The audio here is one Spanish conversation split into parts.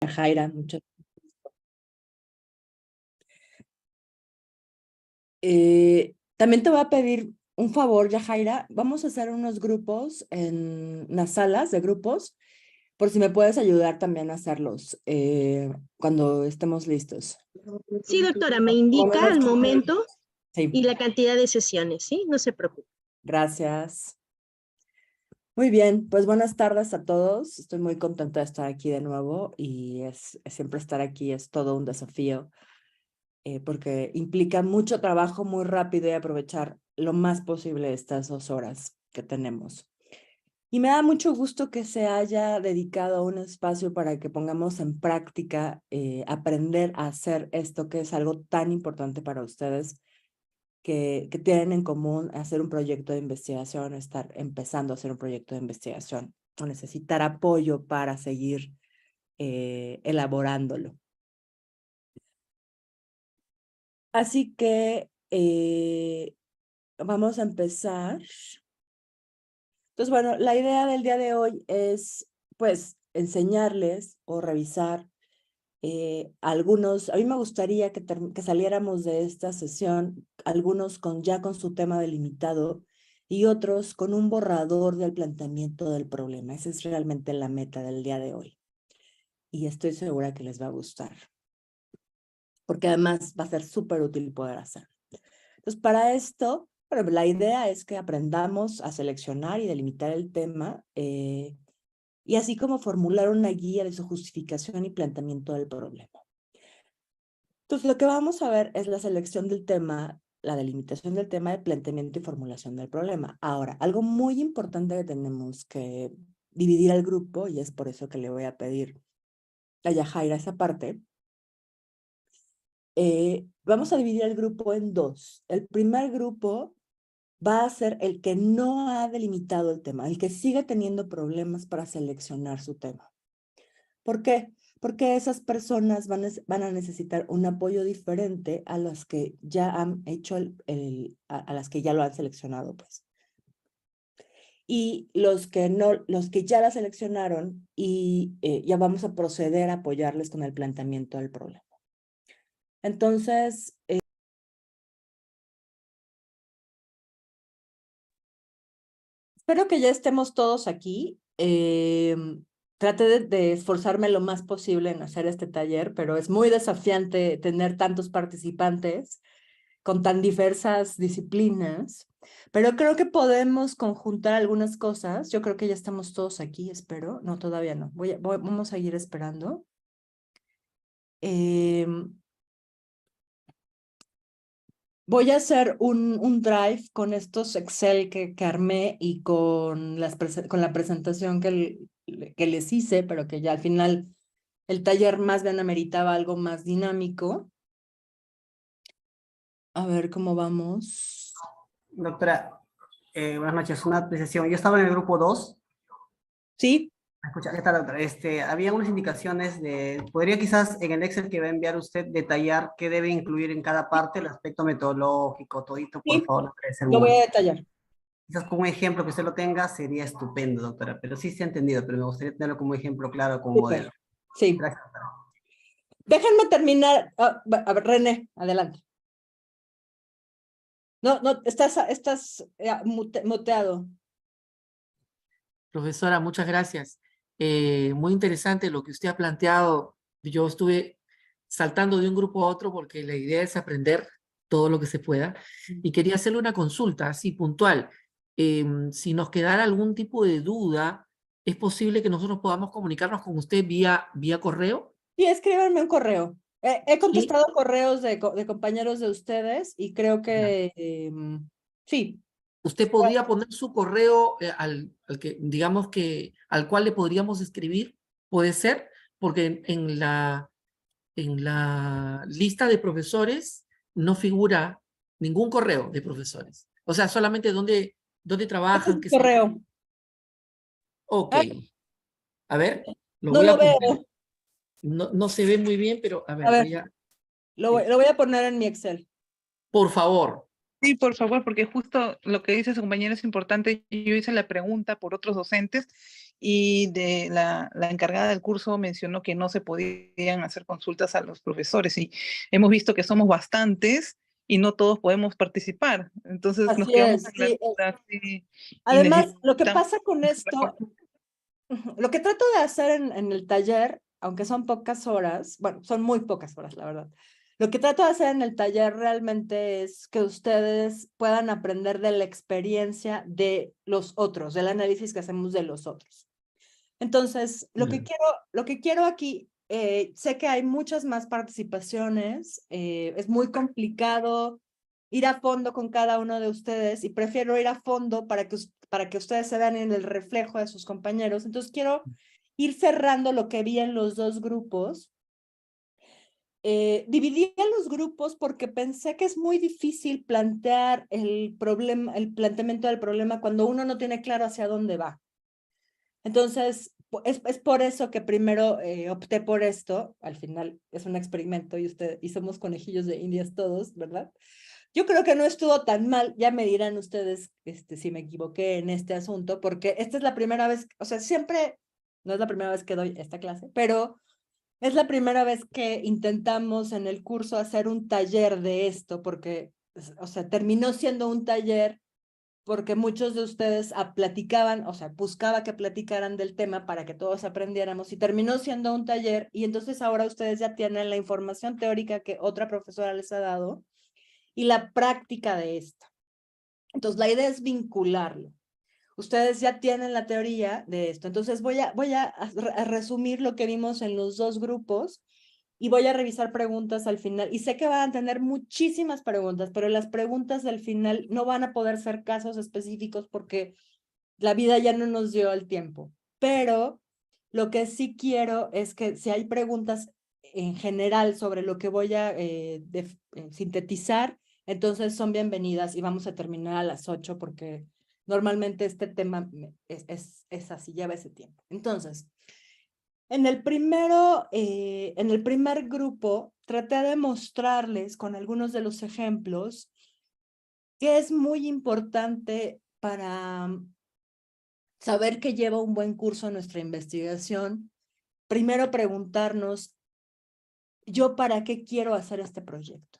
Jaira, muchas también te voy a pedir un favor, Yajaira. Vamos a hacer unos grupos en las salas de grupos, por si me puedes ayudar también a hacerlos cuando estemos listos. Sí, doctora, me Por lo indica menos el 15 momento Sí, y la cantidad de sesiones, ¿sí? No se preocupe. gracias. Muy bien, pues buenas tardes a todos. Estoy muy contenta de estar aquí de nuevo y siempre estar aquí es todo un desafío porque implica mucho trabajo muy rápido y aprovechar lo más posible estas 2 horas que tenemos. Y me da mucho gusto que se haya dedicado un espacio para que pongamos en práctica aprender a hacer esto que es algo tan importante para ustedes, que tienen en común hacer un proyecto de investigación, estar empezando a hacer un proyecto de investigación o necesitar apoyo para seguir elaborándolo. Así que vamos a empezar. Entonces, bueno, la idea del día de hoy es, pues, enseñarles o revisar algunos. A mí me gustaría que saliéramos de esta sesión, algunos ya con su tema delimitado y otros con un borrador del planteamiento del problema. Esa es realmente la meta del día de hoy. Y estoy segura que les va a gustar, porque además va a ser súper útil poder hacerlo. Entonces, para esto, bueno, la idea es que aprendamos a seleccionar y delimitar el tema y así como formular una guía de su justificación y planteamiento del problema. Entonces, lo que vamos a ver es la selección del tema, la delimitación del tema, el planteamiento y formulación del problema. Ahora, algo muy importante que tenemos que dividir al grupo, y es por eso que le voy a pedir a Yajaira esa parte, vamos a dividir el grupo en dos. El primer grupo va a ser el que no ha delimitado el tema, el que sigue teniendo problemas para seleccionar su tema. ¿Por qué? Porque esas personas van a necesitar un apoyo diferente a las que ya han hecho a las que ya lo han seleccionado, pues. Y los que no, los que ya la seleccionaron y ya vamos a proceder a apoyarles con el planteamiento del problema. Entonces, espero que ya estemos todos aquí. Traté de esforzarme lo más posible en hacer este taller, pero es muy desafiante tener tantos participantes con tan diversas disciplinas. Pero creo que podemos conjuntar algunas cosas. Yo creo que ya estamos todos aquí, espero. No, todavía no. Vamos a seguir esperando. Voy a hacer un drive con estos Excel que armé y con la presentación que les hice, pero que ya al final el taller más bien ameritaba algo más dinámico. A ver cómo vamos. Doctora, buenas noches. Una apreciación. Yo estaba en el grupo 2. ¿Sí? Escucha, ¿qué tal, doctora? Había unas indicaciones podría quizás en el Excel que va a enviar usted detallar qué debe incluir en cada parte, el aspecto metodológico, todito, por Sí, favor, no ser lo voy mucho. a detallar. Quizás con un ejemplo que usted lo tenga sería estupendo, doctora, pero sí se ha entendido, pero me gustaría tenerlo como ejemplo claro, como modelo. Súper. Sí. Gracias, doctora. Déjenme terminar. A ver, René, adelante. No, estás muteado. Profesora, muchas gracias. Muy interesante lo que usted ha planteado. Yo estuve saltando de un grupo a otro porque la idea es aprender todo lo que se pueda y quería hacerle una consulta así puntual. Si nos quedara algún tipo de duda, ¿es posible que nosotros podamos comunicarnos con usted vía correo? Sí, escríbanme un correo. He Sí. contestado correos de compañeros de ustedes y creo que sí. ¿Usted podría poner su correo al que, digamos que, al cual le podríamos escribir? ¿Puede ser? Porque en la lista de profesores no figura ningún correo de profesores. O sea, solamente dónde Este es trabajan, mi qué sé yo. correo. Ok. Ah, A ver, lo no voy a lo apuntar. veo. No se ve muy bien, pero a A ver, ver, voy a... lo voy a poner en mi Excel. Por favor. Sí, por favor, porque justo lo que dice su compañero es importante. Yo hice la pregunta por otros docentes y la encargada del curso mencionó que no se podían hacer consultas a los profesores y hemos visto que somos bastantes y no todos podemos participar. Entonces nos Así quedamos es, en la sí. duda, sí, y Además, lo que necesitamos pasa con esto, lo que trato de hacer en el taller, aunque son pocas horas, bueno, son muy pocas horas, la verdad. Lo que trato de hacer en el taller realmente es que ustedes puedan aprender de la experiencia de los otros, del análisis que hacemos de los otros. Entonces, lo que quiero aquí, sé que hay muchas más participaciones, es muy complicado ir a fondo con cada uno de ustedes y prefiero ir a fondo para que ustedes se vean en el reflejo de sus compañeros. Entonces, quiero ir cerrando lo que vi en los dos grupos. Dividí en los grupos porque pensé que es muy difícil plantear el planteamiento del problema cuando uno no tiene claro hacia dónde va. Entonces, es por eso que primero opté por esto. Al final es un experimento y somos conejillos de indias todos, ¿verdad? Yo creo que no estuvo tan mal. Ya me dirán ustedes si me equivoqué en este asunto, porque esta es la primera vez, o sea, siempre, no es la primera vez que doy esta clase, pero es la primera vez que intentamos en el curso hacer un taller de esto, porque, o sea, terminó siendo un taller porque muchos de ustedes platicaban, o sea, buscaba que platicaran del tema para que todos aprendiéramos y terminó siendo un taller y entonces ahora ustedes ya tienen la información teórica que otra profesora les ha dado y la práctica de esta. Entonces la idea es vincularlo. Ustedes ya tienen la teoría de esto, entonces voy a resumir lo que vimos en los dos grupos y voy a revisar preguntas al final. Y sé que van a tener muchísimas preguntas, pero las preguntas del final no van a poder ser casos específicos porque la vida ya no nos dio el tiempo. Pero lo que sí quiero es que si hay preguntas en general sobre lo que voy a sintetizar, entonces son bienvenidas y vamos a terminar a las 8 porque normalmente este tema es así, lleva ese tiempo. Entonces, en el primer grupo, traté de mostrarles con algunos de los ejemplos que es muy importante para saber que lleva un buen curso nuestra investigación. Primero preguntarnos, ¿yo para qué quiero hacer este proyecto?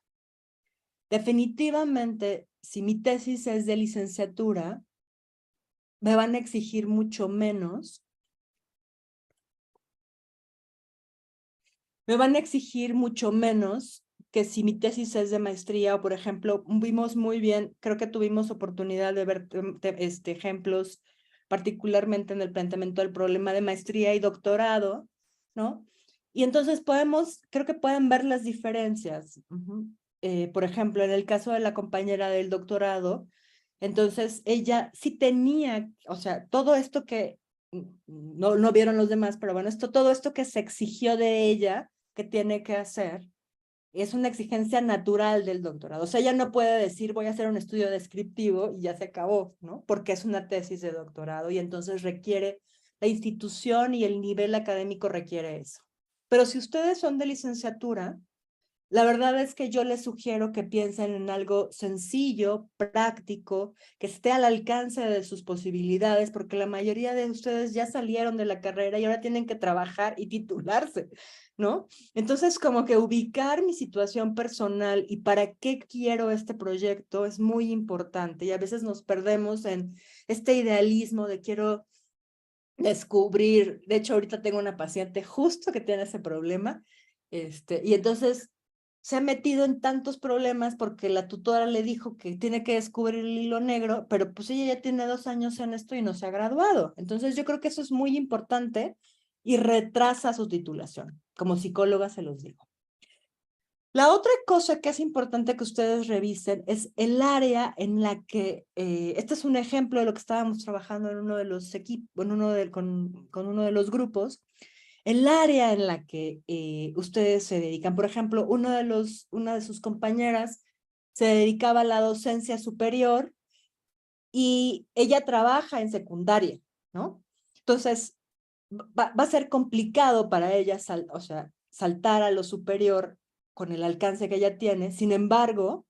Definitivamente, si mi tesis es de licenciatura, me van a exigir mucho menos. Me van a exigir mucho menos que si mi tesis es de maestría o, por ejemplo, vimos muy bien, creo que tuvimos oportunidad de ver ejemplos, particularmente en el planteamiento del problema de maestría y doctorado, ¿no? Y entonces creo que pueden ver las diferencias. Por ejemplo, en el caso de la compañera del doctorado, entonces ella sí tenía, o sea, todo esto que no vieron los demás, pero bueno, todo esto que se exigió de ella, que tiene que hacer, es una exigencia natural del doctorado. O sea, ella no puede decir voy a hacer un estudio descriptivo y ya se acabó, ¿no? Porque es una tesis de doctorado y entonces requiere, la institución y el nivel académico requiere eso. Pero si ustedes son de licenciatura, la verdad es que yo les sugiero que piensen en algo sencillo, práctico, que esté al alcance de sus posibilidades, porque la mayoría de ustedes ya salieron de la carrera y ahora tienen que trabajar y titularse, ¿no? Entonces, como que ubicar mi situación personal y para qué quiero este proyecto es muy importante y a veces nos perdemos en este idealismo de quiero descubrir. De hecho, ahorita tengo una paciente justo que tiene ese problema, y entonces se ha metido en tantos problemas porque la tutora le dijo que tiene que descubrir el hilo negro, pero pues ella ya tiene 2 años en esto y no se ha graduado. Entonces yo creo que eso es muy importante y retrasa su titulación. Como psicóloga se los digo. La otra cosa que es importante que ustedes revisen es el área en la que, este es un ejemplo de lo que estábamos trabajando en uno de los equipos, con uno de los grupos, el área en la que ustedes se dedican. Por ejemplo, una de sus compañeras se dedicaba a la docencia superior y ella trabaja en secundaria, ¿no? Entonces, va a ser complicado para ella, o sea, saltar a lo superior con el alcance que ella tiene. Sin embargo,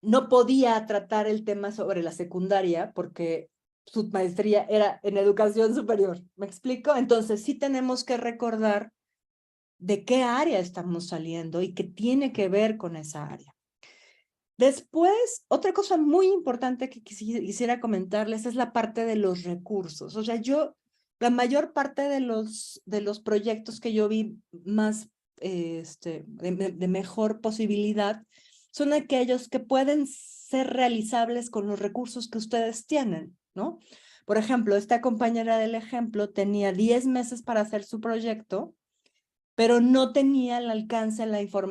no podía tratar el tema sobre la secundaria porque su maestría era en educación superior. ¿Me explico? Entonces sí tenemos que recordar de qué área estamos saliendo y qué tiene que ver con esa área. Después, otra cosa muy importante que quisiera comentarles es la parte de los recursos. O sea, la mayor parte de los proyectos que yo vi más de mejor posibilidad son aquellos que pueden ser realizables con los recursos que ustedes tienen, ¿no? Por ejemplo, esta compañera del ejemplo tenía 10 meses para hacer su proyecto, pero no tenía el alcance,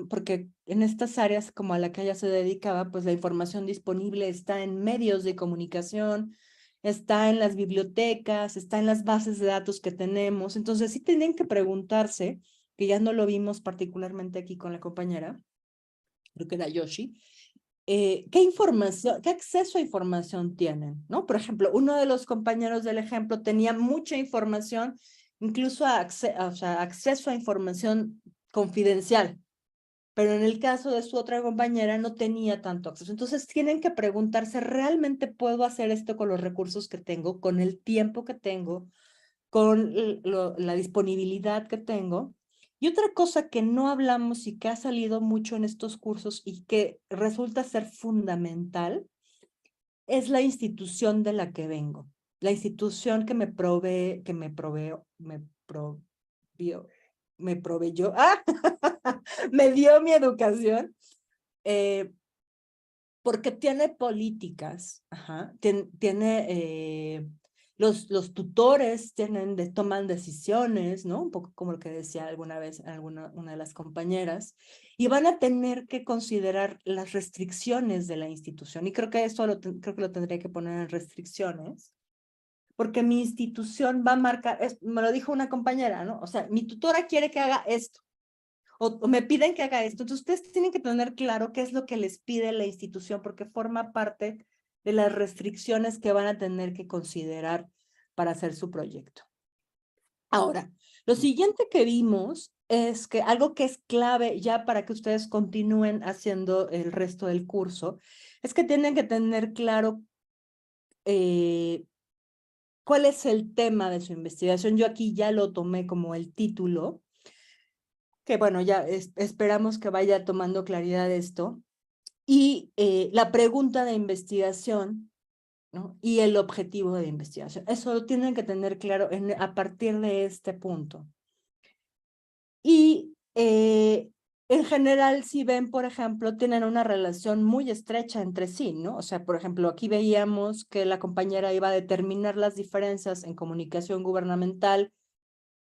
porque en estas áreas como a la que ella se dedicaba, pues la información disponible está en medios de comunicación, está en las bibliotecas, está en las bases de datos que tenemos. Entonces sí tienen que preguntarse, que ya no lo vimos particularmente aquí con la compañera, creo que era Yoshi, ¿qué acceso a información tienen? ¿No? Por ejemplo, uno de los compañeros del ejemplo tenía mucha información, incluso acceso a información confidencial, pero en el caso de su otra compañera no tenía tanto acceso. Entonces tienen que preguntarse, ¿realmente puedo hacer esto con los recursos que tengo, con el tiempo que tengo, con la disponibilidad que tengo? Y otra cosa que no hablamos y que ha salido mucho en estos cursos y que resulta ser fundamental es la institución de la que vengo. La institución que me proveyó, me dio mi educación, porque tiene políticas, los tutores toman decisiones, ¿no? Un poco como lo que decía alguna vez una de las compañeras, y van a tener que considerar las restricciones de la institución. Y creo que eso creo que lo tendría que poner en restricciones, porque mi institución va a marcar, me lo dijo una compañera, ¿no? O sea, mi tutora quiere que haga esto, o me piden que haga esto. Entonces, ustedes tienen que tener claro qué es lo que les pide la institución, porque forma parte de las restricciones que van a tener que considerar para hacer su proyecto. Ahora, lo siguiente que vimos es que algo que es clave ya para que ustedes continúen haciendo el resto del curso, es que tienen que tener claro cuál es el tema de su investigación. Yo aquí ya lo tomé como el título, que bueno, ya esperamos que vaya tomando claridad esto, y la pregunta de investigación, ¿no? Y el objetivo de investigación. Eso lo tienen que tener claro a partir de este punto. Y en general, si ven, por ejemplo, tienen una relación muy estrecha entre sí, ¿no? O sea, por ejemplo, aquí veíamos que la compañera iba a determinar las diferencias en comunicación gubernamental.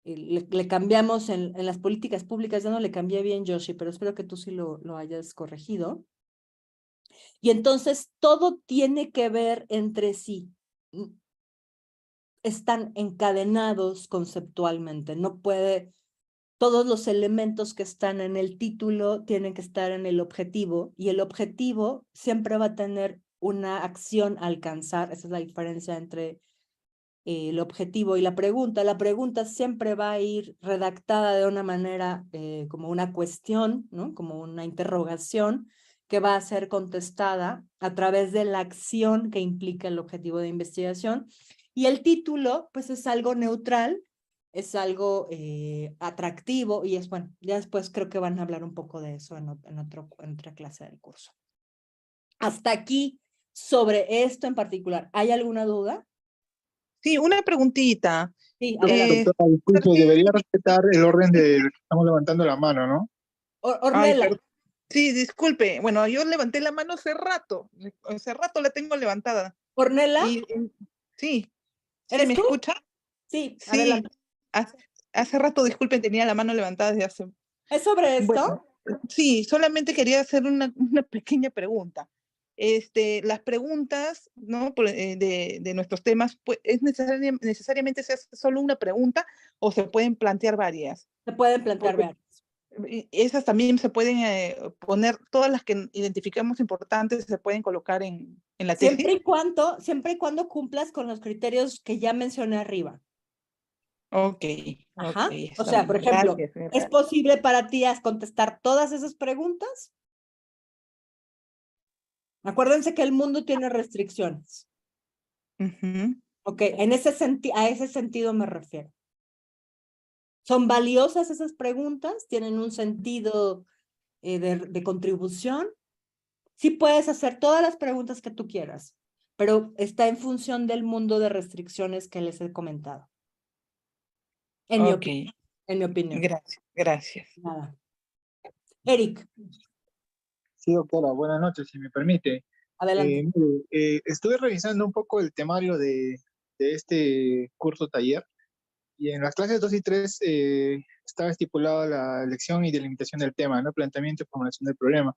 Le cambiamos en las políticas públicas, ya no le cambié bien, Yoshi, pero espero que tú sí lo hayas corregido. Y entonces todo tiene que ver entre sí. Están encadenados conceptualmente. No puede, todos los elementos que están en el título tienen que estar en el objetivo, y el objetivo siempre va a tener una acción a alcanzar. Esa es la diferencia entre el objetivo y la pregunta. La pregunta siempre va a ir redactada de una manera como una cuestión, ¿no? Como una interrogación que va a ser contestada a través de la acción que implica el objetivo de investigación. Y el título, pues es algo neutral, es algo atractivo, y es bueno, ya después creo que van a hablar un poco de eso en otra clase del curso. Hasta aquí, sobre esto en particular, ¿hay alguna duda? Sí, una preguntita. Sí, adelante. Doctora, disculpe, debería respetar el orden de estamos levantando la mano, ¿no? Ay, Ornella. sí, disculpe. Bueno, yo levanté la mano hace rato. Hace rato la tengo levantada. Ornella, Y, sí, ¿eres ¿me tú? escucha? Sí, Sí, adelante. hace rato, disculpe, tenía la mano levantada desde hace... ¿Es sobre esto? Bueno, sí, solamente quería hacer una pequeña pregunta. Las preguntas, ¿no? de nuestros temas, pues, ¿es necesariamente se hace solo una pregunta o se pueden plantear varias? Se pueden plantear Porque varias. esas también se pueden poner, todas las que identificamos importantes se pueden colocar en la tesis. Siempre y cuando cumplas con los criterios que ya mencioné arriba. Ok, Ajá. ok, O está sea, bien. por ejemplo, Gracias, ¿es posible para ti contestar todas esas preguntas? Acuérdense que el mundo tiene restricciones. Ujú. Ok, a ese sentido me refiero. ¿Son valiosas esas preguntas? ¿Tienen un sentido de contribución? Sí puedes hacer todas las preguntas que tú quieras, pero está en función del mundo de restricciones que les he comentado. En Ok, mi opinión. gracias, gracias. Nada. Eric, Sí, doctora, buenas noches, si me permite. adelante. Mire, estuve revisando un poco el temario de este curso taller y en las clases 2 y 3 estaba estipulada la elección y delimitación del tema, ¿no? Planteamiento y formulación del problema.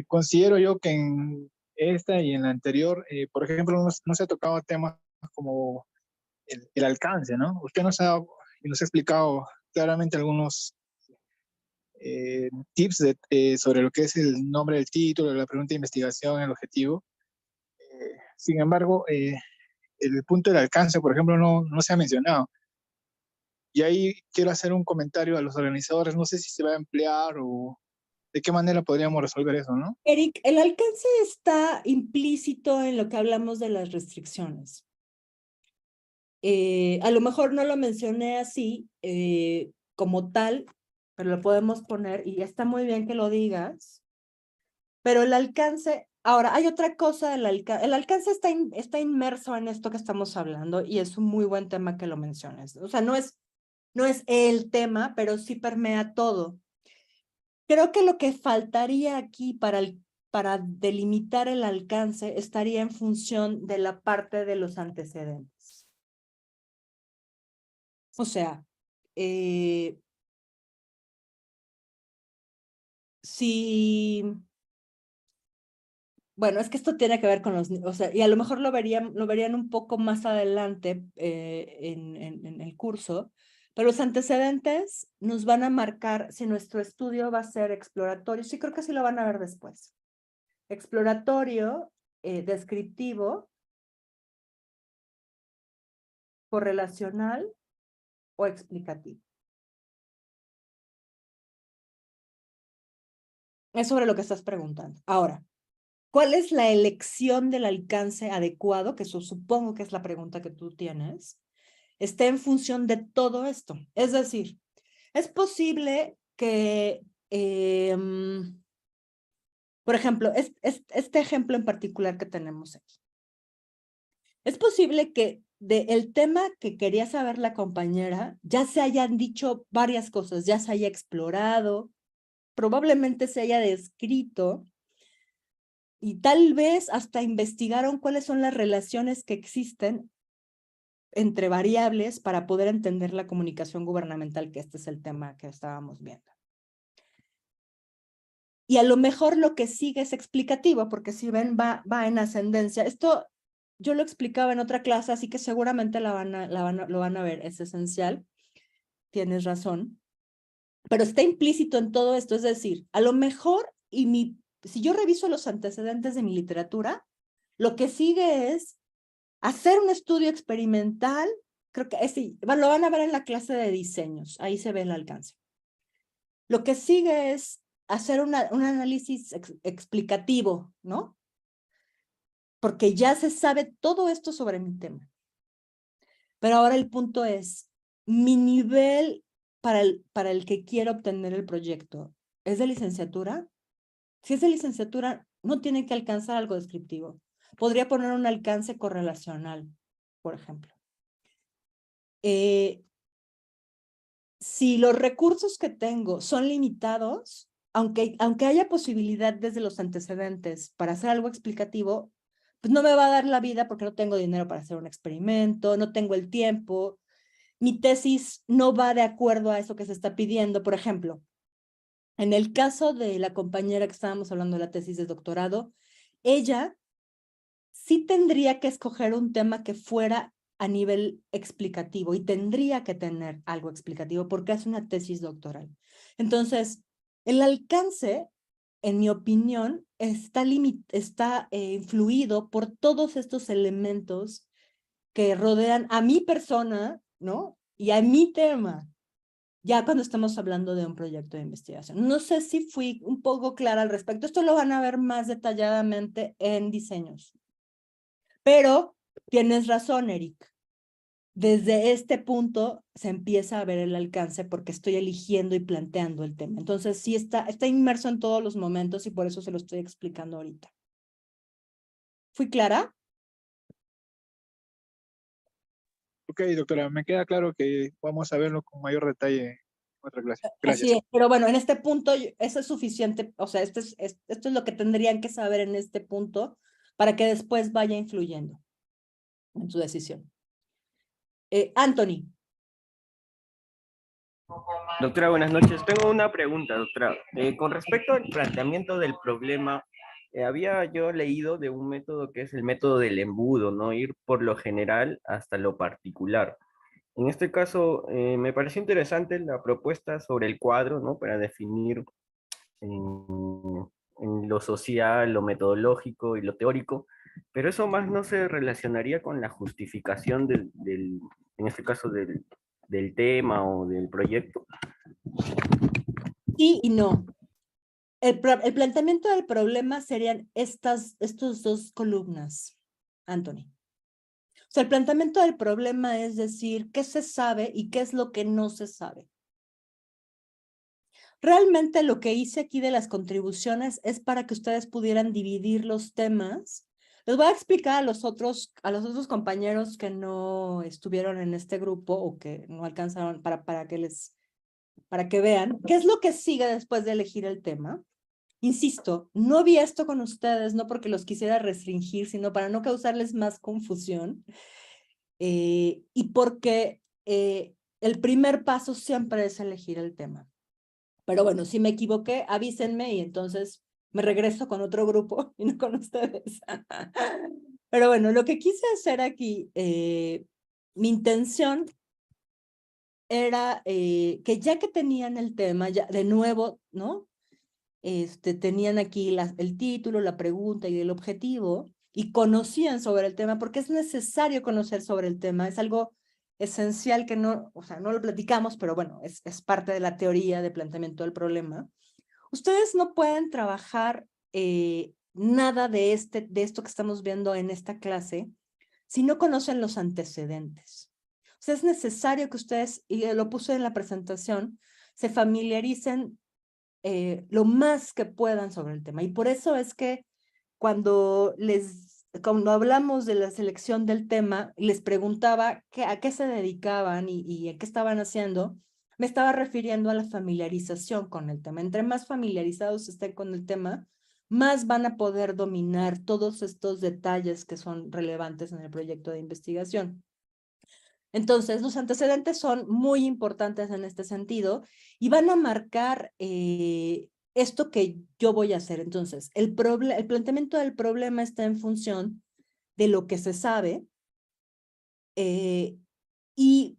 Considero yo que en esta y en la anterior, por ejemplo, no se ha tocado temas como el alcance, ¿no? Usted nos ha explicado claramente algunos tips sobre lo que es el nombre del título, la pregunta de investigación, el objetivo. Sin embargo, el punto del alcance, por ejemplo, no se ha mencionado. Y ahí quiero hacer un comentario a los organizadores, no sé si se va a emplear o de qué manera podríamos resolver eso, ¿no? Eric, el alcance está implícito en lo que hablamos de las restricciones. A lo mejor no lo mencioné así como tal, pero lo podemos poner y está muy bien que lo digas. Pero el alcance, ahora hay otra cosa del alcance. El alcance está inmerso en esto que estamos hablando y es un muy buen tema que lo menciones. O sea, no es el tema, pero sí permea todo. Creo que lo que faltaría aquí para delimitar el alcance estaría en función de la parte de los antecedentes. O sea, si, bueno, es que esto tiene que ver con o sea, y a lo mejor lo verían un poco más adelante en el curso, pero los antecedentes nos van a marcar si nuestro estudio va a ser exploratorio. Sí, creo que sí lo van a ver después. Exploratorio, descriptivo, correlacional o explicativo. Es sobre lo que estás preguntando. Ahora, ¿cuál es la elección del alcance adecuado? Que eso supongo que es la pregunta que tú tienes. Está en función de todo esto. Es decir, es posible que, por ejemplo, este ejemplo en particular que tenemos aquí. Es posible que del tema que quería saber la compañera ya se hayan dicho varias cosas, ya se haya explorado, probablemente se haya descrito y tal vez hasta investigaron cuáles son las relaciones que existen entre variables para poder entender la comunicación gubernamental, que este es el tema que estábamos viendo. Y a lo mejor lo que sigue es explicativo, porque si ven va en ascendencia. Esto yo lo explicaba en otra clase, así que seguramente lo van a ver, es esencial. Tienes razón. Pero está implícito en todo esto, es decir, a lo mejor, si yo reviso los antecedentes de mi literatura, lo que sigue es hacer un estudio experimental, creo que lo van a ver en la clase de diseños, ahí se ve el alcance. Lo que sigue es hacer un análisis explicativo, ¿no? Porque ya se sabe todo esto sobre mi tema. Pero ahora el punto es, mi nivel para el que quiero obtener el proyecto, ¿es de licenciatura? Si es de licenciatura, no tiene que alcanzar algo descriptivo. Podría poner un alcance correlacional, por ejemplo. Si los recursos que tengo son limitados, aunque haya posibilidad desde los antecedentes para hacer algo explicativo, pues no me va a dar la vida porque no tengo dinero para hacer un experimento, no tengo el tiempo, mi tesis no va de acuerdo a eso que se está pidiendo. Por ejemplo, en el caso de la compañera que estábamos hablando de la tesis de doctorado, ella sí tendría que escoger un tema que fuera a nivel explicativo y tendría que tener algo explicativo porque es una tesis doctoral. Entonces, el alcance, en mi opinión, está influido por todos estos elementos que rodean a mi persona, ¿no? Y a mi tema, ya cuando estamos hablando de un proyecto de investigación. No sé si fui un poco clara al respecto. Esto lo van a ver más detalladamente en diseños. Pero tienes razón, Eric. Desde este punto se empieza a ver el alcance porque estoy eligiendo y planteando el tema. Entonces sí está inmerso en todos los momentos y por eso se lo estoy explicando ahorita. ¿Fui clara? Ok, doctora, me queda claro que vamos a verlo con mayor detalle en otra clase. Gracias. Así es, pero bueno, en este punto eso es suficiente, o sea, esto es lo que tendrían que saber en este punto para que después vaya influyendo en su decisión. Anthony. Doctora, buenas noches. Tengo una pregunta, doctora. Con respecto al planteamiento del problema, había yo leído de un método que es el método del embudo, ¿no? Ir por lo general hasta lo particular. En este caso, me pareció interesante la propuesta sobre el cuadro, ¿no? Para definir en lo social, lo metodológico y lo teórico, pero eso más no se relacionaría con la justificación en este caso, del tema o del proyecto. Sí y no. El planteamiento del problema serían estos dos columnas, Anthony. O sea, el planteamiento del problema es decir, qué se sabe y qué es lo que no se sabe. Realmente lo que hice aquí de las contribuciones es para que ustedes pudieran dividir los temas. Les voy a explicar a los otros compañeros que no estuvieron en este grupo o que no alcanzaron para que vean qué es lo que sigue después de elegir el tema. Insisto, no vi esto con ustedes, no porque los quisiera restringir, sino para no causarles más confusión. Y porque el primer paso siempre es elegir el tema. Pero bueno, si me equivoqué, avísenme y entonces me regreso con otro grupo y no con ustedes. Pero bueno, lo que quise hacer aquí, mi intención era que ya que tenían el tema, ya de nuevo, ¿no? Tenían aquí el título, la pregunta y el objetivo y conocían sobre el tema, porque es necesario conocer sobre el tema, es algo esencial que no, o sea, no lo platicamos, pero bueno, es parte de la teoría de planteamiento del problema. Ustedes no pueden trabajar nada de esto que estamos viendo en esta clase si no conocen los antecedentes. O sea, es necesario que ustedes, y lo puse en la presentación, se familiaricen lo más que puedan sobre el tema. Y por eso es que cuando hablamos de la selección del tema, les preguntaba a qué se dedicaban y a qué estaban haciendo, me estaba refiriendo a la familiarización con el tema. Entre más familiarizados estén con el tema, más van a poder dominar todos estos detalles que son relevantes en el proyecto de investigación. Entonces, los antecedentes son muy importantes en este sentido y van a marcar esto que yo voy a hacer. Entonces, el planteamiento del problema está en función de lo que se sabe y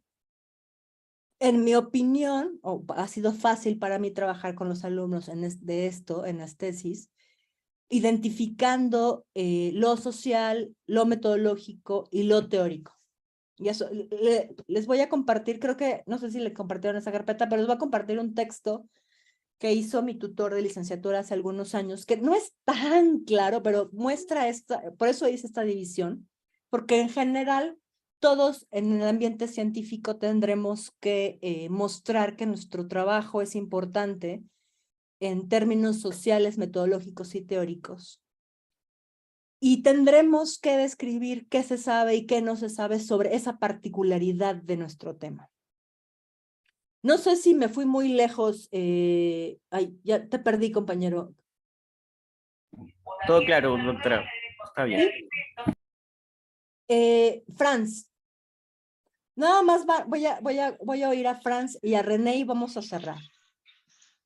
en mi opinión, ha sido fácil para mí trabajar con los alumnos en las tesis, identificando lo social, lo metodológico y lo teórico. Y eso, les voy a compartir, creo que, no sé si le compartieron esa carpeta, pero les voy a compartir un texto que hizo mi tutor de licenciatura hace algunos años, que no es tan claro, pero muestra por eso hice esta división, porque en general todos en el ambiente científico tendremos que mostrar que nuestro trabajo es importante en términos sociales, metodológicos y teóricos. Y tendremos que describir qué se sabe y qué no se sabe sobre esa particularidad de nuestro tema. No sé si me fui muy lejos. Ay, ya te perdí, compañero. Todo claro, doctora. Está bien. Franz. Nada más voy a oír a Franz y a René y vamos a cerrar.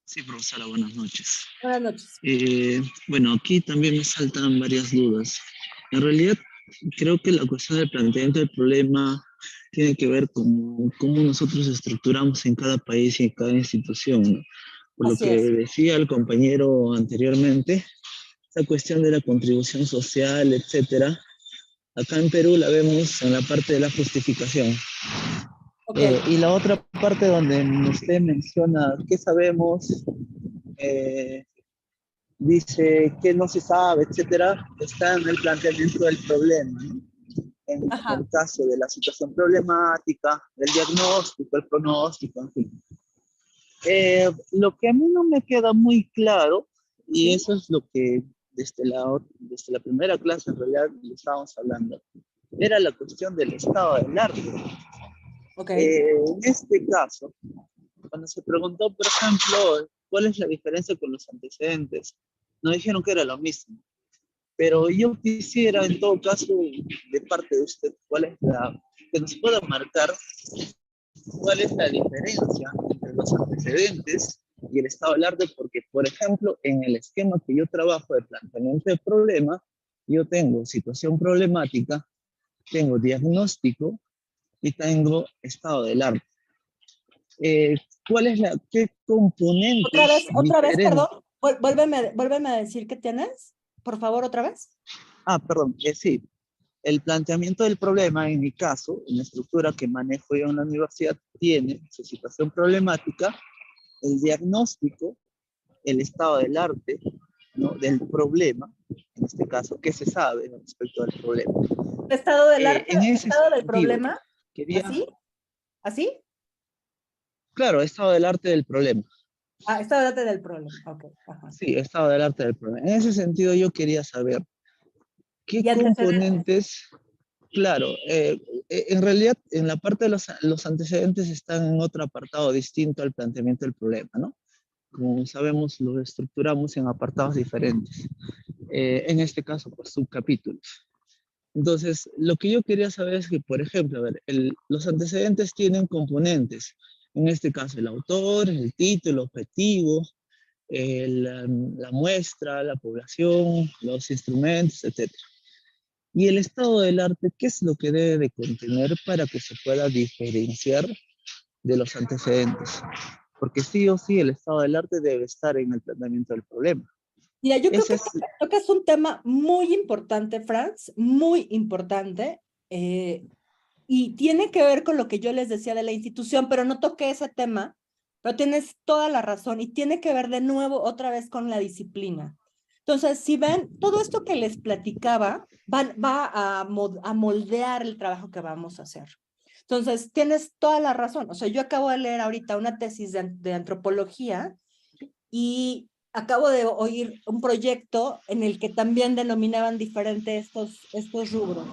Sí, profesora, buenas noches. Buenas noches. Bueno, aquí también me saltan varias dudas. En realidad, creo que la cuestión del planteamiento del problema tiene que ver con cómo nosotros estructuramos en cada país y en cada institución, ¿no? Por lo que decía el compañero anteriormente, esta cuestión de la contribución social, etcétera, acá en Perú la vemos en la parte de la justificación. Okay. Y la otra parte donde usted menciona qué sabemos, dice qué no se sabe, etcétera, está en el planteamiento del problema, ¿no? en Ajá. el caso de la situación problemática, del diagnóstico, el pronóstico, en fin. Lo que a mí no me queda muy claro, y Sí. eso es lo que desde la primera clase en realidad le estábamos hablando, era la cuestión del estado del arte. Ok. En este caso, cuando se preguntó, por ejemplo, cuál es la diferencia con los antecedentes, nos dijeron que era lo mismo. Pero yo quisiera, en todo caso, de parte de usted, que nos pueda marcar cuál es la diferencia entre los antecedentes y el estado del arte, porque, por ejemplo, en el esquema que yo trabajo de planteamiento de problema, yo tengo situación problemática, tengo diagnóstico y tengo estado del arte. ¿Qué componentes Otra vez, diferentes? perdón. Vuélveme a decir qué tienes. Por favor, otra vez. Perdón, sí. El planteamiento del problema, en mi caso, en la estructura que manejo yo en la universidad, tiene su situación problemática, el diagnóstico, el estado del arte, ¿no? Del problema, en este caso, ¿qué se sabe respecto al problema? Estado del arte, En ese estado del sentido, problema. quería, ¿Así? ¿Así? claro, estado del arte del problema. Ah, estado del arte del problema. Ok. Ajá. Sí, estado del arte del problema. En ese sentido, yo quería saber qué Y antecedentes. componentes. Claro, en realidad en la parte de los antecedentes están en otro apartado distinto al planteamiento del problema, ¿no? Como sabemos, lo estructuramos en apartados diferentes. En este caso, pues subcapítulos. Entonces, lo que yo quería saber es que, por ejemplo, a ver, los antecedentes tienen componentes. En este caso, el autor, el título, el objetivo, la muestra, la población, los instrumentos, etc. Y el estado del arte, ¿qué es lo que debe de contener para que se pueda diferenciar de los antecedentes? Porque sí o sí el estado del arte debe estar en el planteamiento del problema. Mira, yo creo Ese que es, tocas un tema muy importante, Franz, muy importante, y tiene que ver con lo que yo les decía de la institución, pero no toqué ese tema, pero tienes toda la razón, y tiene que ver de nuevo otra vez con la disciplina. Entonces, si ven, todo esto que les platicaba va a moldear el trabajo que vamos a hacer. Entonces, tienes toda la razón. O sea, yo acabo de leer ahorita una tesis de antropología y acabo de oír un proyecto en el que también denominaban diferente estos rubros.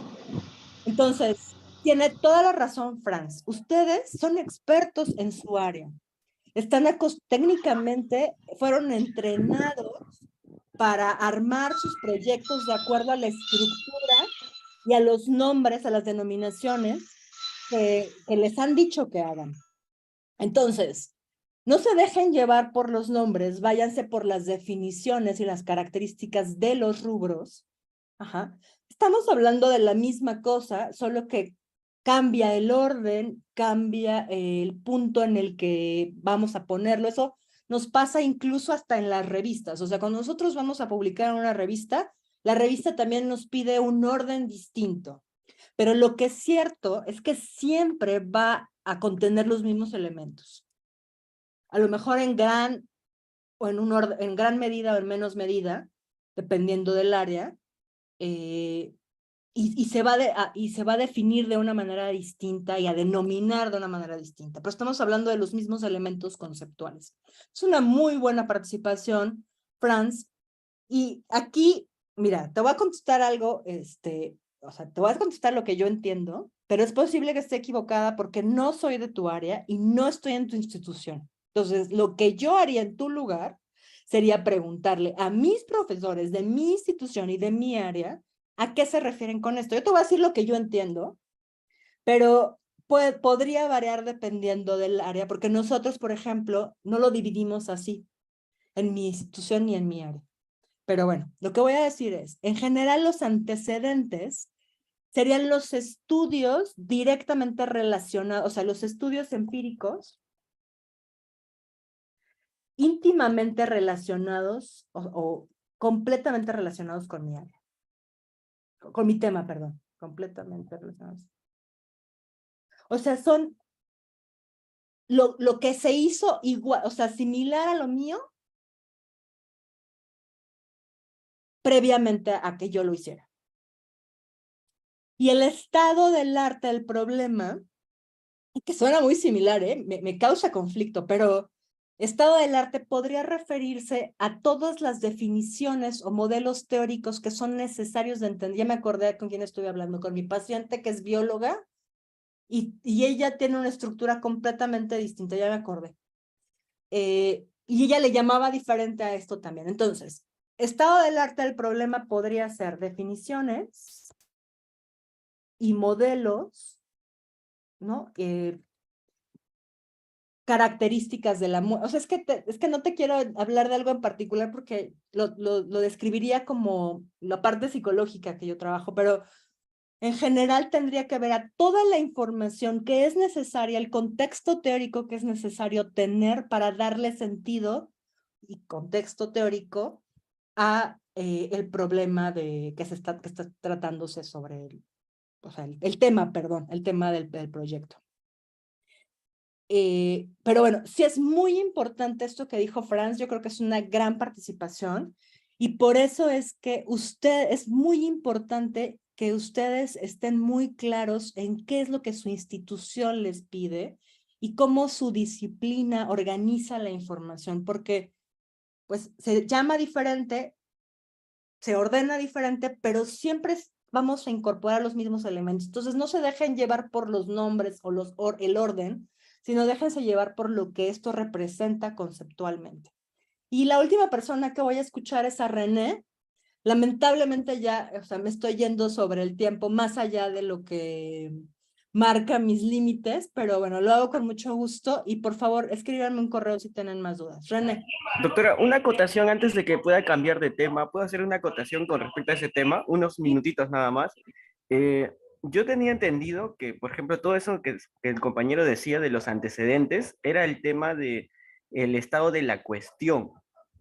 Entonces, tiene toda la razón, Franz. Ustedes son expertos en su área. Técnicamente fueron entrenados para armar sus proyectos de acuerdo a la estructura y a los nombres, a las denominaciones que les han dicho que hagan. Entonces, no se dejen llevar por los nombres, váyanse por las definiciones y las características de los rubros. Ajá. Estamos hablando de la misma cosa, solo que cambia el orden, cambia el punto en el que vamos a ponerlo. Eso nos pasa incluso hasta en las revistas. O sea, cuando nosotros vamos a publicar en una revista, la revista también nos pide un orden distinto. Pero lo que es cierto es que siempre va a contener los mismos elementos. A lo mejor en gran medida o en menos medida, dependiendo del área, y se va a definir de una manera distinta y a denominar de una manera distinta. Pero estamos hablando de los mismos elementos conceptuales. Es una muy buena participación, Franz. Y aquí, mira, te voy a contestar algo, o sea, te voy a contestar lo que yo entiendo, pero es posible que esté equivocada porque no soy de tu área y no estoy en tu institución. Entonces, lo que yo haría en tu lugar sería preguntarle a mis profesores de mi institución y de mi área a qué se refieren con esto. Yo te voy a decir lo que yo entiendo, pero podría variar dependiendo del área, porque nosotros, por ejemplo, no lo dividimos así en mi institución ni en mi área. Pero bueno, lo que voy a decir es, en general los antecedentes serían los estudios directamente relacionados, o sea, los estudios empíricos íntimamente relacionados o completamente relacionados con mi área. Con mi tema, perdón. Completamente relacionados. O sea, son lo que se hizo igual, o sea, similar a lo mío previamente a que yo lo hiciera. Y el estado del arte del problema, que suena muy similar, me causa conflicto, pero estado del arte podría referirse a todas las definiciones o modelos teóricos que son necesarios de entender. Ya me acordé con quién estuve hablando, con mi paciente que es bióloga, y ella tiene una estructura completamente distinta, ya me acordé. Y ella le llamaba diferente a esto también. Entonces, estado del arte del problema podría ser definiciones y modelos, ¿no? Características de la muerte. O sea, es que no te quiero hablar de algo en particular porque lo describiría como la parte psicológica que yo trabajo, pero en general tendría que ver a toda la información que es necesaria, el contexto teórico que es necesario tener para darle sentido y contexto teórico a el problema que está tratándose sobre el tema, perdón, el tema del proyecto. Pero bueno, sí es muy importante esto que dijo Franz, yo creo que es una gran participación y por eso es que es muy importante que ustedes estén muy claros en qué es lo que su institución les pide y cómo su disciplina organiza la información, porque pues se llama diferente, se ordena diferente, pero siempre vamos a incorporar los mismos elementos. Entonces no se dejen llevar por los nombres o el orden, sino déjense llevar por lo que esto representa conceptualmente. Y la última persona que voy a escuchar es a René. Lamentablemente ya, o sea, me estoy yendo sobre el tiempo más allá de lo que marca mis límites, pero bueno, lo hago con mucho gusto y por favor escríbanme un correo si tienen más dudas. René. Doctora, una acotación antes de que pueda cambiar de tema. ¿Puedo hacer una acotación con respecto a ese tema? Unos minutitos nada más. Yo tenía entendido que, por ejemplo, todo eso que el compañero decía de los antecedentes era el tema de el estado de la cuestión,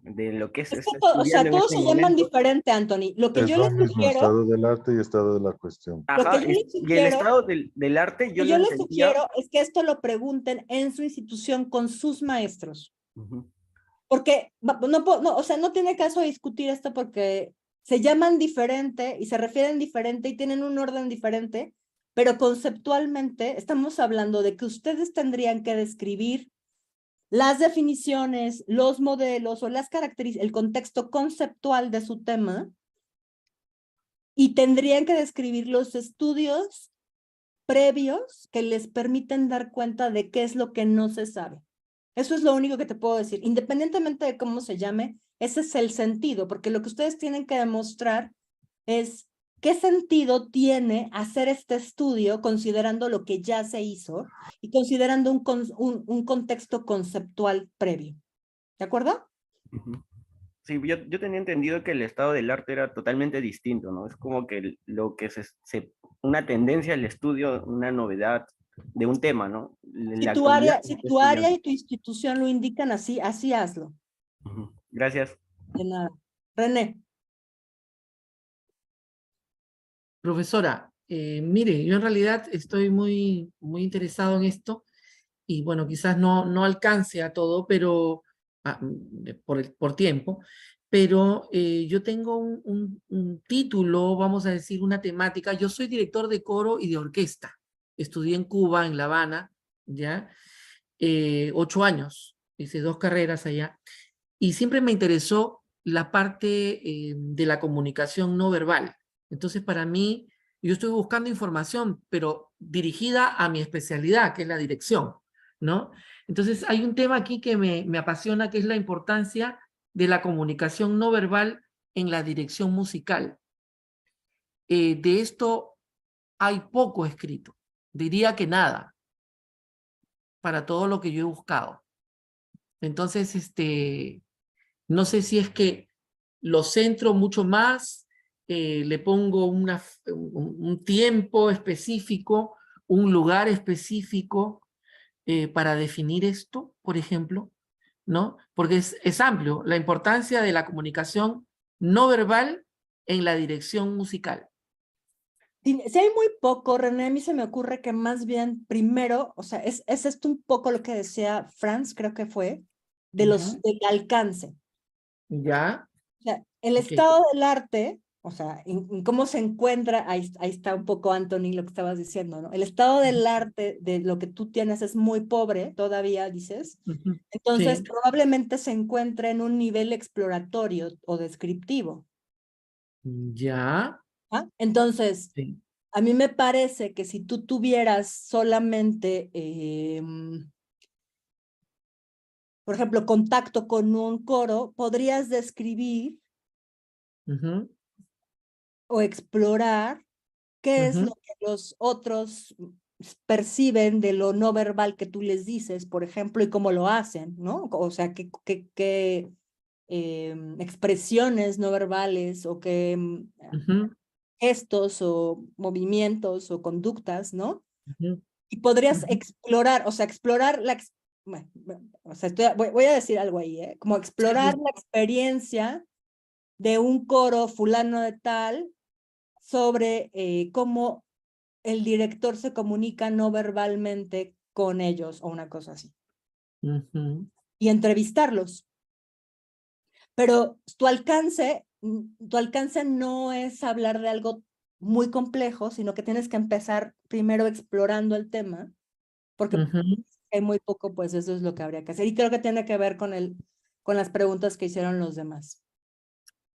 de lo que se está O sea, estudiando en todos este se llaman momento. diferente, Anthony. Lo que Es yo lo les mismo, sugiero, estado del arte y estado de la cuestión. lo Ajá, que yo les y el sugiero, estado del arte yo lo les entendía. sugiero es que esto lo pregunten en su institución con sus maestros. Ujú. Porque o sea, no tiene caso discutir esto porque se llaman diferente y se refieren diferente y tienen un orden diferente, pero conceptualmente estamos hablando de que ustedes tendrían que describir las definiciones, los modelos o las características, el contexto conceptual de su tema y tendrían que describir los estudios previos que les permiten dar cuenta de qué es lo que no se sabe. Eso es lo único que te puedo decir. Independientemente de cómo se llame, ese es el sentido, porque lo que ustedes tienen que demostrar es qué sentido tiene hacer este estudio considerando lo que ya se hizo y considerando un contexto conceptual previo. ¿De acuerdo? Ujú. Sí, yo tenía entendido que el estado del arte era totalmente distinto, ¿no? Es como que lo que una tendencia al estudio, una novedad de un tema, ¿no? Si La tu actualidad área, que si está tu área estudiando. y tu institución lo indican así, así hazlo. Ujú. Gracias. De nada. René. Profesora, mire, yo en realidad estoy muy interesado en esto y bueno, quizás no alcance a todo, pero por tiempo, pero yo tengo un título, vamos a decir, una temática. Yo soy director de coro y de orquesta. Estudié en Cuba, en La Habana, ¿ya? 8 años, hice 2 carreras allá, y siempre me interesó la parte de la comunicación no verbal. Entonces, para mí, yo estoy buscando información, pero dirigida a mi especialidad, que es la dirección, ¿no? Entonces, hay un tema aquí que me apasiona, que es la importancia de la comunicación no verbal en la dirección musical. De esto hay poco escrito, diría que nada, para todo lo que yo he buscado. Entonces, no sé si es que lo centro mucho más, le pongo un tiempo específico, un lugar específico para definir esto, por ejemplo, ¿no? Porque es amplio la importancia de la comunicación no verbal en la dirección musical. Si hay muy poco, René, a mí se me ocurre que más bien primero, o sea, es esto un poco lo que decía Franz, creo que fue, del alcance. ¿Ya? O sea, el Ok. estado del arte O sea, en cómo se encuentra, ahí está un poco, Anthony, lo que estabas diciendo, ¿no? El estado del arte, de lo que tú tienes, es muy pobre todavía, dices. Ujú. Entonces, Sí. probablemente se encuentre en un nivel exploratorio o descriptivo. Ya. ¿Ah? Entonces, Sí. a mí me parece que si tú tuvieras solamente, por ejemplo, contacto con un coro, podrías describir Ujú, o explorar qué es lo ujú, que los otros perciben de lo no verbal que tú les dices, por ejemplo, y cómo lo hacen, ¿no? O sea, qué expresiones no verbales o qué ujú, gestos o movimientos o conductas, ¿no? ujú, Y podrías ujú. explorar, o sea, explorar bueno, o sea, voy a decir algo ahí, ¿eh? Como Sí, explorar sí. la experiencia de un coro fulano de tal sobre cómo el director se comunica no verbalmente con ellos o una cosa así. Ujú, Y entrevistarlos. Pero tu alcance no es hablar de algo muy complejo, sino que tienes que empezar primero explorando el tema, porque ujú. hay muy poco, pues eso es lo que habría que hacer. Y creo que tiene que ver con las preguntas que hicieron los demás,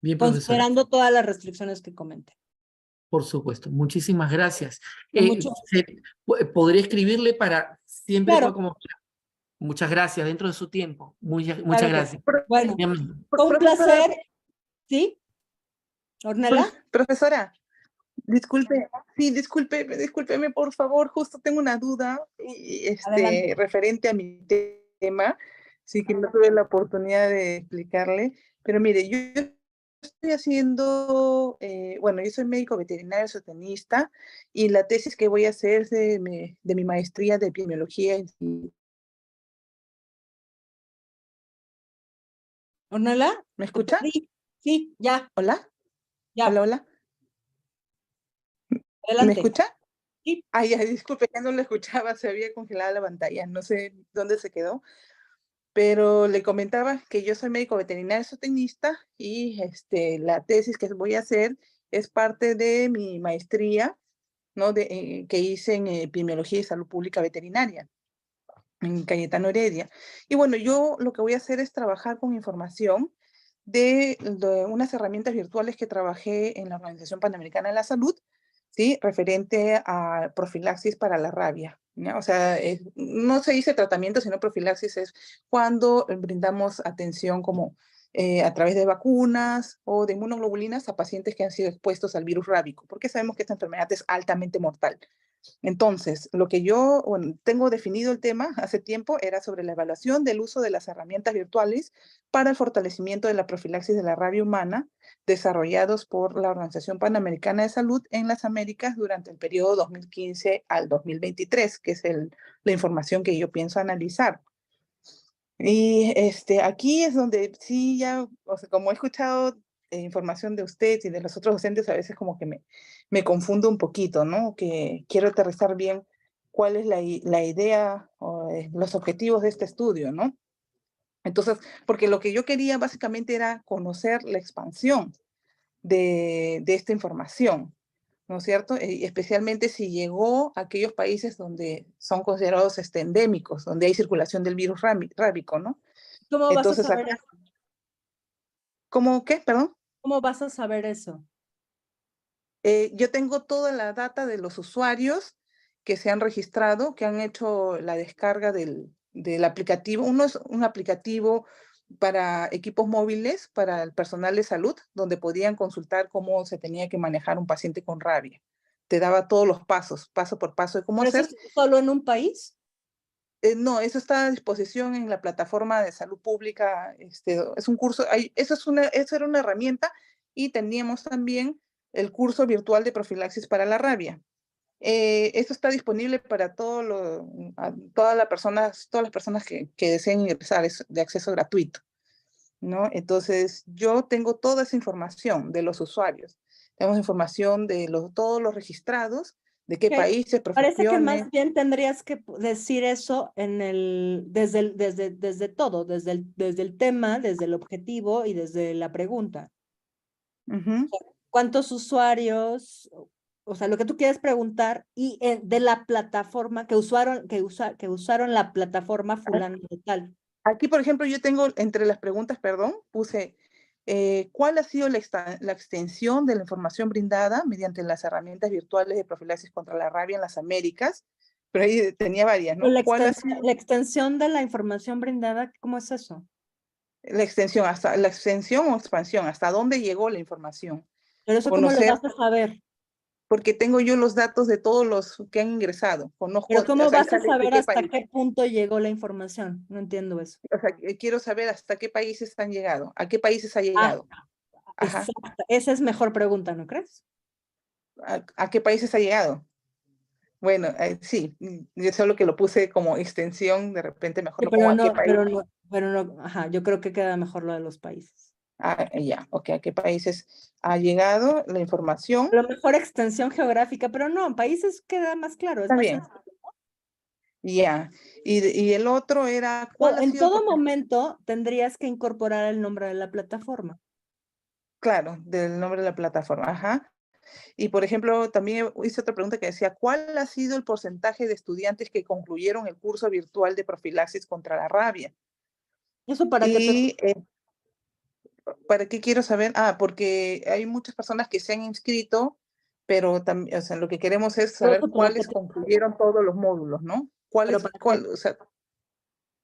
Bien, profesora. considerando todas las restricciones que comenté. Por supuesto. Muchísimas gracias. Con mucho ¿Podría escribirle para siempre fue Claro, como... Muchas gracias, dentro de su tiempo. Muchas claro que sí. gracias. Bueno, Mi amable. fue un Profesora, placer, ¿sí? Ornella, profesora, disculpe, sí, discúlpeme, por favor, justo tengo una duda adelante. referente a mi tema, sí que no tuve la oportunidad de explicarle, pero mire, yo estoy haciendo, bueno, yo soy médico veterinario zootecnista y la tesis que voy a hacer es de mi maestría de epidemiología. Ornella, ¿Me te escucha? perdí. Sí, ya, ¿Hola? ya, ¿Hola, hola? ¿Me adelante. escucha? Sí, Ay, ya, disculpe, ya no lo escuchaba, se había congelado la pantalla, no sé dónde se quedó. Pero le comentaba que yo soy médico veterinario zootecnista y la tesis que voy a hacer es parte de mi maestría, ¿no? Que hice en epidemiología y salud pública veterinaria en Cayetano Heredia. Y bueno, yo lo que voy a hacer es trabajar con información de unas herramientas virtuales que trabajé en la Organización Panamericana de la Salud, ¿sí? Referente a profilaxis para la rabia, ¿no? O sea, no se dice tratamiento, sino profilaxis es cuando brindamos atención como a través de vacunas o de inmunoglobulinas a pacientes que han sido expuestos al virus rábico, porque sabemos que esta enfermedad es altamente mortal. Entonces, lo que yo tengo definido el tema hace tiempo era sobre la evaluación del uso de las herramientas virtuales para el fortalecimiento de la profilaxis de la rabia humana desarrollados por la Organización Panamericana de Salud en las Américas durante el periodo 2015 al 2023, que es la información que yo pienso analizar. Y aquí es donde sí ya, o sea, como he escuchado información de usted y de los otros docentes, a veces como que me confundo un poquito, ¿no? Que quiero aterrizar bien cuál es la idea o los objetivos de este estudio, ¿no? Entonces, porque lo que yo quería básicamente era conocer la expansión de esta información, ¿no es cierto? Especialmente si llegó a aquellos países donde son considerados endémicos, donde hay circulación del virus rábico, ¿no? ¿cómo vas a Entonces, saber acá, eso? ¿cómo qué? Perdón. ¿Cómo vas a saber eso? Yo tengo toda la data de los usuarios que se han registrado, que han hecho la descarga del aplicativo. Uno es un aplicativo para equipos móviles, para el personal de salud, donde podían consultar cómo se tenía que manejar un paciente con rabia. Te daba todos los pasos, paso por paso de cómo ¿Pero eso hacer. es solo en un país? No, eso está a disposición en la plataforma de salud pública. Es un curso, eso era una herramienta y teníamos también el curso virtual de profilaxis para la rabia. Esto está disponible para todas las personas que deseen ingresar, es de acceso gratuito, ¿no? Entonces, yo tengo toda esa información de los usuarios. Tenemos información de todos los registrados, de qué Ok. países, Parece que profesiones. más bien tendrías que decir eso desde todo, desde el tema, desde el objetivo y desde la pregunta. Ujú. ¿Cuántos usuarios? O sea, lo que tú quieres preguntar y de la plataforma que usaron la plataforma fulano de tal. Aquí, por ejemplo, yo tengo entre las preguntas, perdón, puse, ¿cuál ha sido la extensión de la información brindada mediante las herramientas virtuales de profilaxis contra la rabia en las Américas? Pero ahí tenía varias, ¿no? La ¿Cuál ha sido la extensión de la información brindada, ¿cómo es eso? la extensión, hasta la extensión o expansión, hasta dónde llegó la información? Pero eso, ¿cómo lo Conocer, vas a saber? porque tengo yo los datos de todos los que han ingresado. Conozco, Pero ¿cómo o sea, ahí vas a sale de saber qué hasta país. qué punto llegó la información? No entiendo eso. O sea, quiero saber hasta qué países han llegado, a qué países ha Ah, llegado. Ajá. exacto. Esa es mejor pregunta, ¿no crees? ¿A qué países ha llegado? Bueno, sí, yo solo que lo puse como extensión, de repente mejor Sí, lo pongo a qué país. pero no, ajá, yo creo que queda mejor lo de los países. Ya, ok, a qué países ha llegado la información. A lo mejor extensión geográfica, pero no, en países queda más claro, es Está más bien. sencillo. Ya, y el otro era, ¿cuál ha En sido el todo porcentaje? momento tendrías que incorporar el nombre de la plataforma. Claro, del nombre de la plataforma, ajá. Y por ejemplo, también hice otra pregunta que decía, ¿cuál ha sido el porcentaje de estudiantes que concluyeron el curso virtual de profilaxis contra la rabia? ¿Eso para qué te... Y ¿para qué quiero saber? Porque hay muchas personas que se han inscrito, pero también, o sea, lo que queremos es Pero saber eso para qué cuáles te... concluyeron todos los módulos, ¿no? Pero para qué? O sea,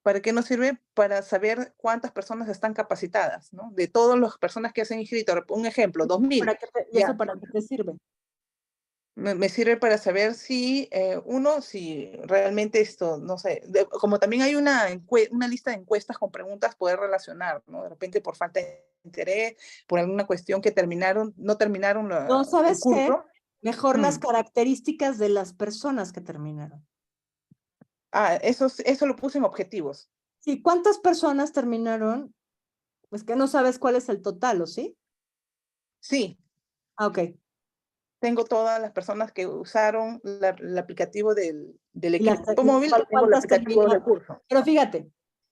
¿para qué nos sirve? Para saber cuántas personas están capacitadas, ¿no? De todas las personas que se han inscrito. Un ejemplo, 2000. ¿Y eso Ya, para qué te sirve? me sirve para saber si, si realmente esto, no sé, como también hay una lista de encuestas con preguntas, poder relacionar, ¿no? De repente por falta de interés, por alguna cuestión que no terminaron No, el ¿sabes qué? curso. Mejor las Mm. características de las personas que terminaron. Eso lo puse en objetivos. Sí, ¿cuántas personas terminaron? Pues que no sabes cuál es el total, ¿o sí? Sí, Ah, ok. tengo todas las personas que usaron el aplicativo del Y las, equipo móvil y tengo el ¿cuántas aplicativo del terminaron? curso. Pero fíjate,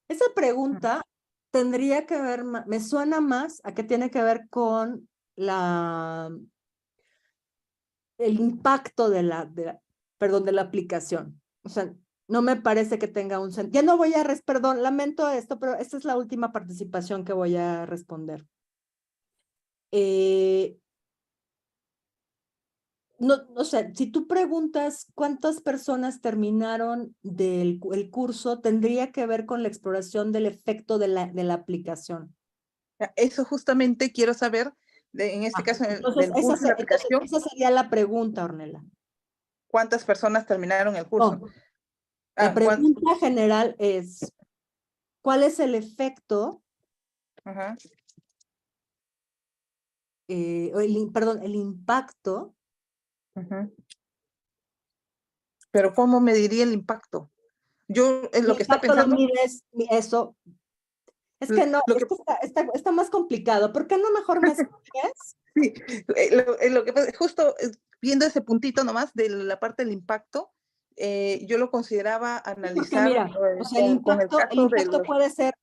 esa pregunta tendría que ver, me suena más a que tiene que ver con el impacto de perdón, de la aplicación. O sea, no me parece que tenga un sentido. Ya no voy a, perdón, lamento esto, pero esta es la última participación que voy a responder. No, o sea, si tú preguntas cuántas personas terminaron el curso, tendría que ver con la exploración del efecto de la aplicación. Eso justamente quiero saber, en este caso del curso de la aplicación, Esa sería la pregunta, Ornella. ¿cuántas personas terminaron el curso? No, la pregunta general es, ¿cuál es el efecto, Ajá. perdón, el impacto? Ujú. Pero ¿cómo mediría el impacto? Yo en lo que está impacto lo pensando, mides, eso. Es que no, lo que, está más complicado. ¿Por qué no mejor me escribes? sí, lo que pasa, justo viendo ese puntito nomás de la parte del impacto, yo lo consideraba Porque analizar mira, o sea, con el caso de los...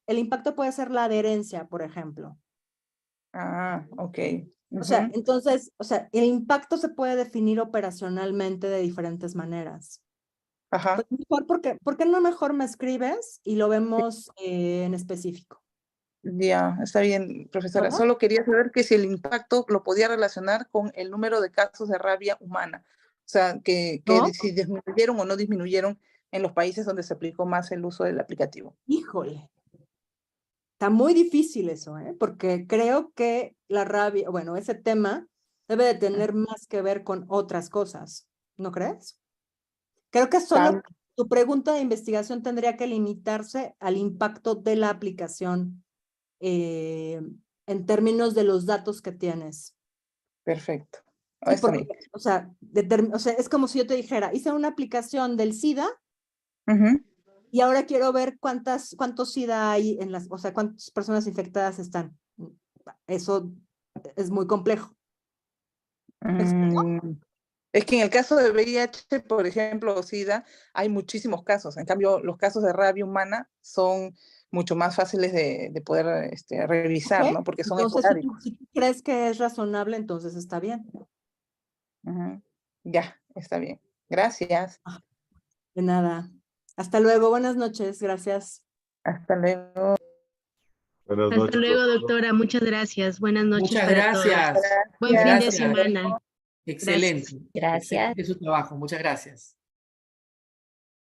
el impacto puede ser la adherencia, por ejemplo. Ok. O sea, Ujú. entonces, o sea, el impacto se puede definir operacionalmente de diferentes maneras. Ajá. Pues mejor ¿por qué no mejor me escribes y lo vemos en específico? Ya, está bien, profesora. ¿Verdad? Solo quería saber que si el impacto lo podía relacionar con el número de casos de rabia humana. O sea, que ¿No? si disminuyeron o no disminuyeron en los países donde se aplicó más el uso del aplicativo. Híjole. Está muy difícil eso, ¿eh? Porque creo que la rabia, bueno, ese tema debe de tener más que ver con otras cosas, ¿no crees? Creo que solo tu pregunta de investigación tendría que limitarse al impacto de la aplicación en términos de los datos que tienes. Perfecto. Sí, Está porque, bien. o sea, es como si yo te dijera, hice una aplicación del SIDA Ujú. y ahora quiero ver cuántos SIDA hay o sea, cuántas personas infectadas están. Eso es muy complejo. ¿Me explico? Es que en el caso de VIH, por ejemplo, o SIDA, hay muchísimos casos. En cambio, los casos de rabia humana son mucho más fáciles de poder revisar, Ok, ¿no? Porque son entonces, esporádicos. si tú crees que es razonable, entonces está bien. Ujú. Ya, está bien. Gracias. De nada. Hasta luego, buenas noches, gracias. Hasta luego. Buenas Hasta noches. luego, doctor. doctora. Muchas gracias. Buenas noches Muchas para todos. gracias. Buen fin de Gracias. semana. Excelente. Gracias. Excelente su trabajo. Muchas gracias.